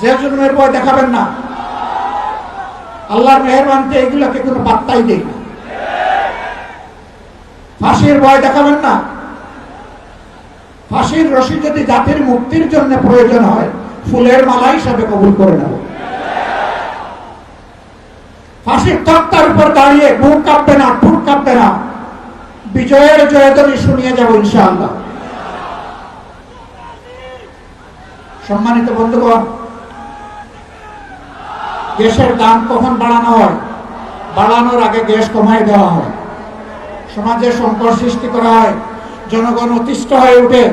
Jail জুলুমের ভয় দেখাবেন না। আল্লাহর মেহেরবানিতে এগুলোকে কোনো পাত্তাই দেই না। ফাঁসির ভয় দেখাবেন না। ফাঁসির রশি যদি জাতির মুক্তির জন্য প্রয়োজন হয়, ফুলের মালা হিসাবে কবুল করে নেব। ফাঁসির তক্তার উপর দাঁড়িয়ে বুক কাঁপবে না, ঠোঁট কাঁপবে না, বিজয়ের জয়ধ্বনি শুনিয়ে যাব ইনশাআল্লাহ। সম্মানিত বন্ধুগণ, গ্যাসের দাম কখন বাড়ানো হয়? বাড়ানোর আগে গ্যাস কমাই দেওয়া হয়। সমাজে সংকট সৃষ্টি করা হয়, জনগণ অতিষ্ঠ হয়ে উঠে।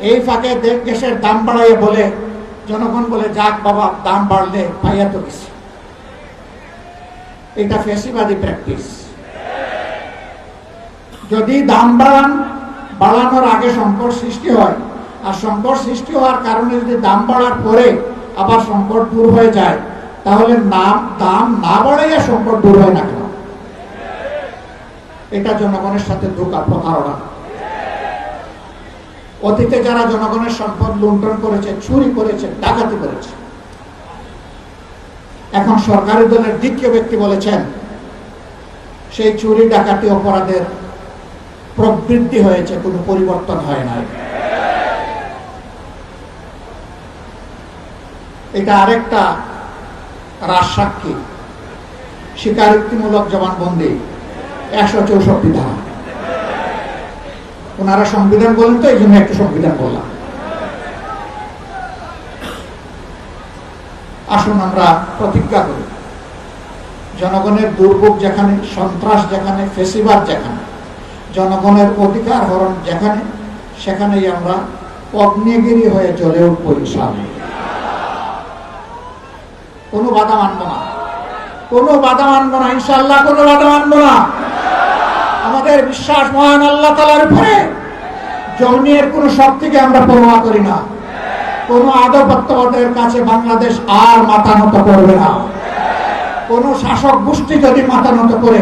এই ফাঁকে গ্যাসের দাম বাড়াইয়ে বলে, জনগণ বলে যাক বাবা, দাম বাড়লে পাইয়া তো কিছু। এটা ফ্যাসিবাদী প্র্যাকটিস। যদি দাম বাড়ানোর আগে সংকট সৃষ্টি হয়, আর সংকট সৃষ্টি হওয়ার কারণে যদি দাম বাড়ার পরে আবার সংকট দূর হয়ে যায়, তাহলে দাম না বাড়াইয়া সংকট দূর হয় না কেন? এটা জনগণের সাথে ধোঁকা, প্রতারণা। অতীতে যারা জনগণের সম্পদ লুণ্ঠন করেছে, চুরি করেছে, ডাকাতি করেছে, এখন সরকারি দলের দ্বিতীয় ব্যক্তি বলেছেন সেই চুরি ডাকাতি অপরাধের প্রবৃদ্ধি হয়েছে, কোনো পরিবর্তন হয় নাই। এটা আরেকটা রাজসাক্ষী, স্বীকারোক্তিমূলক জবানবন্দি 164 ধারা। ওনারা সংবিধান বলেন তো, এই জন্য একটু সংবিধান বললাম। আসুন আমরা প্রতিজ্ঞা করি, জনগণের দুর্ভোগ যেখানে, সন্ত্রাস যেখানে, ফেসিবাদ যেখানে, জনগণের অধিকার হরণ যেখানে, সেখানেই আমরা অগ্নিগিরি হয়ে জ্বলে উঠবো ইনশাআল্লাহ। কোনো বাধা মানব না, কোনো বাধা মানব না ইনশাআল্লাহ, কোনো বাধা মানব না। আমাদের বিশ্বাস মহান আল্লাহ তাআলার উপরে। জমিনের কোনো শক্তিকে আমরা পরোয়া করি না। কোনো আধিপত্যবাদের কাছে বাংলাদেশ আর মাথা নত করবে না। কোন শাসক গোষ্ঠী যদি মাথা নত করে,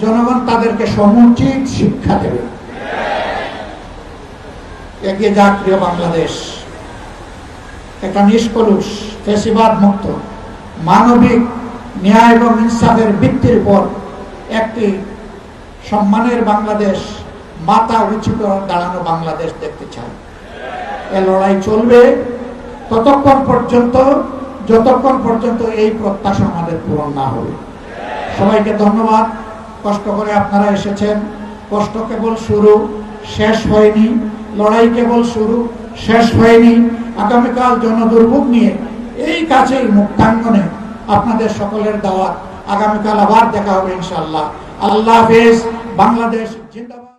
জনগণ তাদেরকে সমুচিত শিক্ষা দেবে। এগিয়ে যাক প্রিয় বাংলাদেশ, একটা নিষ্কলুষ, ফ্যাসিবাদ মুক্ত, মানবিক ন্যায় এবং ইনসাফের ভিত্তির উপর একটি সম্মানের বাংলাদেশ, মাথা উঁচু করে দাঁড়ানো বাংলাদেশ দেখতে চাই। এ লড়াই চলবে ততক্ষণ পর্যন্ত, যতক্ষণ পর্যন্ত এই প্রত্যাশা আমাদের পূরণ না হবে। সবাইকে ধন্যবাদ। কষ্ট করে আপনারা এসেছেন। কষ্ট কেবল শুরু, শেষ হয়নি। লড়াই কেবল শুরু, শেষ হয়নি। আগামীকাল জনদুর্ভোগ নিয়ে এই কাছেই মুক্তাঙ্গনে আপনাদের সকলের দাওয়াত। আগামীকাল আবার দেখা হবে ইনশাআল্লাহ। আল্লাহ হাফেজ। বাংলাদেশ জিন্দাবাদ।